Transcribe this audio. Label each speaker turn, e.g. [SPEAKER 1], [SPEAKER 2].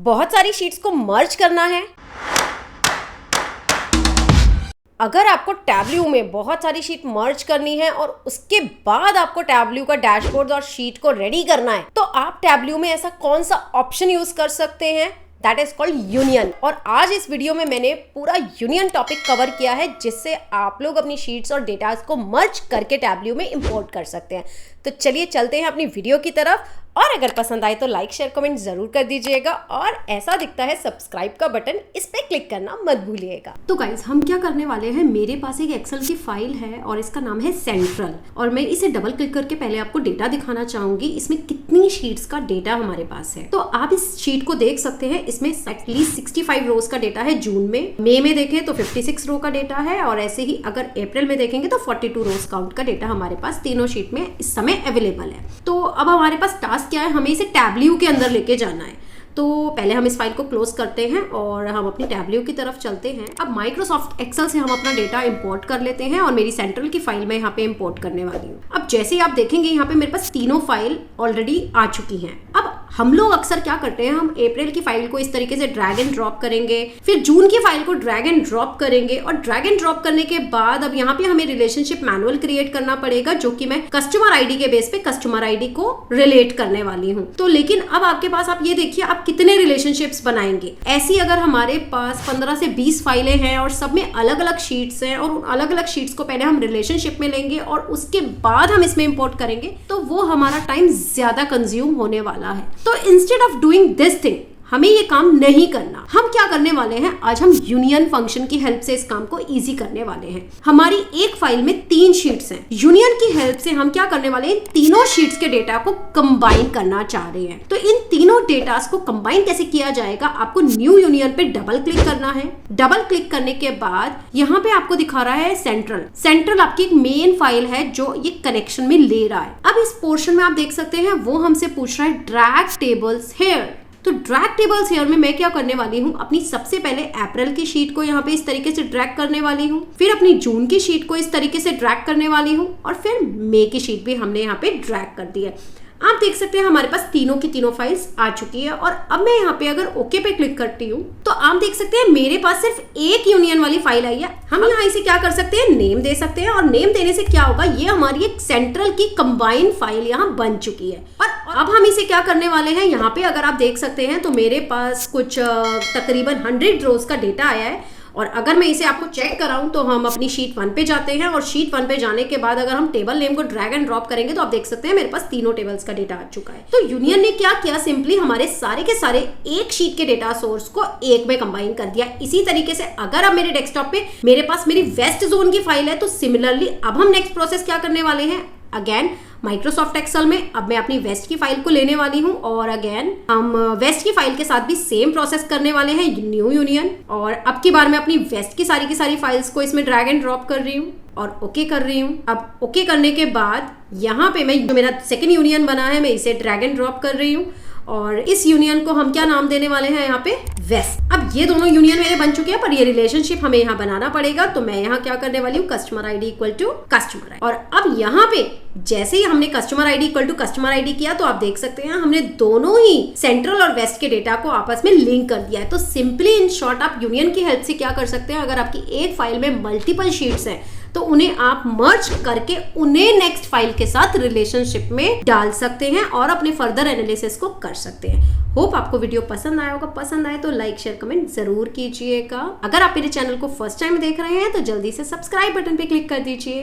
[SPEAKER 1] बहुत सारी शीट्स को मर्ज करना है। अगर आपको टैबल्यू में बहुत सारी शीट मर्ज करनी है और उसके बाद आपको टैबल्यू का डैशबोर्ड और शीट को रेडी करना है, तो आप टैबल्यू में ऐसा कौन सा ऑप्शन यूज कर सकते हैं? That is called union. और आज इस वीडियो में मैंने पूरा यूनियन टॉपिक कवर किया है, जिससे आप लोग अपनी शीट्स और डेटास को मर्ज करके टैबल्यू में इंपोर्ट कर सकते हैं। तो चलिए चलते हैं अपनी वीडियो की तरफ, और अगर पसंद आए तो लाइक शेयर कमेंट जरूर कर दीजिएगा, और ऐसा दिखता है सब्सक्राइब का बटन, इस पे क्लिक करना मत भूलिएगा। तो गाइज हम क्या करने वाले हैं, मेरे पास एक एक्सेल की फाइल है और इसका नाम है सेंट्रल, और मैं इसे डबल क्लिक करके पहले आपको डेटा दिखाना चाहूंगी, इसमें कितनी शीट्स का डेटा हमारे पास है। तो आप इस शीट को देख सकते हैं, इसमें एटलीस्ट 65 रोज का डेटा है जून में, मई में देखें तो 56 रो का डेटा है, और ऐसे ही अगर अप्रैल में देखेंगे तो 42 रोज काउंट का डेटा हमारे पास तीनों शीट में इस समय अवेलेबल है। तो अब हमारे पास टास्क क्या है, हमें इसे टैबल्यू के अंदर लेके जाना है। तो पहले हम इस फाइल को क्लोज करते हैं और हम अपनी टैबल्यू की तरफ चलते हैं। अब माइक्रोसॉफ्ट एक्सेल से हम अपना डेटा इंपोर्ट कर लेते हैं, और मेरी सेंट्रल की फाइल मैं यहाँ पे इंपोर्ट करने वाली हूँ। अब जैसे ही आप देखेंगे यहाँ पे मेरे पास तीनों फाइल ऑलरेडी आ चुकी हैं। अब हम लोग अक्सर क्या करते हैं, हम अप्रैल की फाइल को इस तरीके से ड्रैग एंड ड्रॉप करेंगे, फिर जून की फाइल को ड्रैग एंड ड्रॉप करेंगे, और ड्रैग एंड ड्रॉप करने के बाद अब यहाँ पे हमें रिलेशनशिप मैनुअल क्रिएट करना पड़ेगा, जो कि मैं कस्टमर आईडी के बेस पे कस्टमर आईडी को रिलेट करने वाली हूँ। तो लेकिन अब आपके पास, आप ये देखिए, आप कितने रिलेशनशिप्स बनाएंगे। ऐसी अगर हमारे पास 15 से 20 फाइलें हैं और सब में अलग अलग शीट्स हैं, और उन अलग अलग शीट्स को पहले हम रिलेशनशिप में लेंगे और उसके बाद हम इसमें इंपोर्ट करेंगे, तो वो हमारा टाइम ज्यादा कंज्यूम होने वाला है। तो instead of doing this thing, हमें ये काम नहीं करना। हम क्या करने वाले हैं, आज हम यूनियन फंक्शन की हेल्प से इस काम को इजी करने वाले हैं। हमारी एक फाइल में 3 शीट्स हैं, यूनियन की हेल्प से हम क्या करने वाले हैं, तीनों शीट्स के डेटा को कंबाइन करना चाह रहे हैं। तो इन तीनों डेटास को कंबाइन कैसे किया जाएगा, आपको न्यू यूनियन पे डबल क्लिक करना है। डबल क्लिक करने के बाद यहाँ पे आपको दिखा रहा है सेंट्रल। सेंट्रल आपकी एक मेन फाइल है जो ये कनेक्शन में ले रहा है। अब इस पोर्शन में आप देख सकते हैं, वो हमसे पूछ रहा है ड्रैग टेबल्स हियर। तो ड्रैग टेबल्स हियर में मैं क्या करने वाली हूँ, अपनी सबसे पहले अप्रैल की शीट को यहाँ पे इस तरीके से ड्रैग करने वाली हूँ, फिर अपनी जून की शीट को इस तरीके से ड्रैग करने वाली हूँ, और फिर मई की शीट भी हमने यहाँ पे ड्रैग कर दी है। आप देख सकते हैं हमारे पास तीनों की तीनों फाइल्स आ चुकी है। और अब मैं यहाँ पे अगर ओके पे क्लिक करती हूँ, तो आप देख सकते हैं मेरे पास सिर्फ एक यूनियन वाली फाइल आई है। हम यहाँ इसे क्या कर सकते हैं, नेम दे सकते हैं, और नेम देने से क्या होगा, ये हमारी एक सेंट्रल की कंबाइंड फाइल यहाँ बन चुकी है। और अब हम इसे क्या करने वाले हैं, यहाँ पे अगर आप देख सकते हैं तो मेरे पास कुछ तकरीबन 100 रोज का डेटा आया है। और अगर मैं इसे आपको चेक कराऊं, तो हम अपनी शीट 1 पे जाते हैं, और शीट 1 पे जाने के बाद अगर हम टेबल नेम को ड्रैग एंड ड्रॉप करेंगे, तो आप देख सकते हैं मेरे पास तीनों टेबल्स का डेटा आ चुका है। तो यूनियन ने क्या किया, सिंपली हमारे सारे के सारे एक शीट के डेटा सोर्स को एक में कंबाइन कर दिया। इसी तरीके से अगर अब मेरे डेस्कटॉप पे मेरे पास मेरी वेस्ट जोन की फाइल है, तो सिमिलरली अब हम नेक्स्ट प्रोसेस क्या करने वाले हैं, अगेन माइक्रोसॉफ्ट एक्सेल में अब मैं अपनी वेस्ट की फाइल को लेने वाली हूँ, और अगेन हम वेस्ट की फाइल के साथ भी सेम प्रोसेस करने वाले हैं, न्यू यूनियन। और अब की बार मैं अपनी वेस्ट की सारी फाइल्स को इसमें ड्रैग एंड ड्रॉप कर रही हूँ और ओके कर रही हूँ। अब ओके करने के बाद यहाँ पे मैं, जो मेरा सेकेंड यूनियन बना है, मैं इसे ड्रैग एंड ड्रॉप कर रही हूँ, और इस यूनियन को हम क्या नाम देने वाले हैं, यहाँ पे वेस्ट। अब ये दोनों यूनियन मेरे बन चुके हैं, पर ये रिलेशनशिप हमें यहाँ बनाना पड़ेगा। तो मैं यहाँ क्या करने वाली हूँ, customer ID equal to customer ID. और अब यहाँ पे जैसे ही हमने customer ID equal to customer ID किया, तो आप देख सकते हैं हमने दोनों ही सेंट्रल और वेस्ट के डेटा को आपस में लिंक कर दिया है। तो सिंपली इन शॉर्ट, आप यूनियन की हेल्प से क्या कर सकते हैं, अगर आपकी एक फाइल में मल्टीपल शीट्स हैं, तो उन्हें आप मर्ज करके उन्हें नेक्स्ट फाइल के साथ रिलेशनशिप में डाल सकते हैं और अपने फर्दर एनालिसिस को कर सकते हैं। होप आपको वीडियो पसंद आया होगा। पसंद आए तो लाइक शेयर कमेंट जरूर कीजिएगा। अगर आप मेरे चैनल को फर्स्ट टाइम देख रहे हैं, तो जल्दी से सब्सक्राइब बटन पे क्लिक कर दीजिए।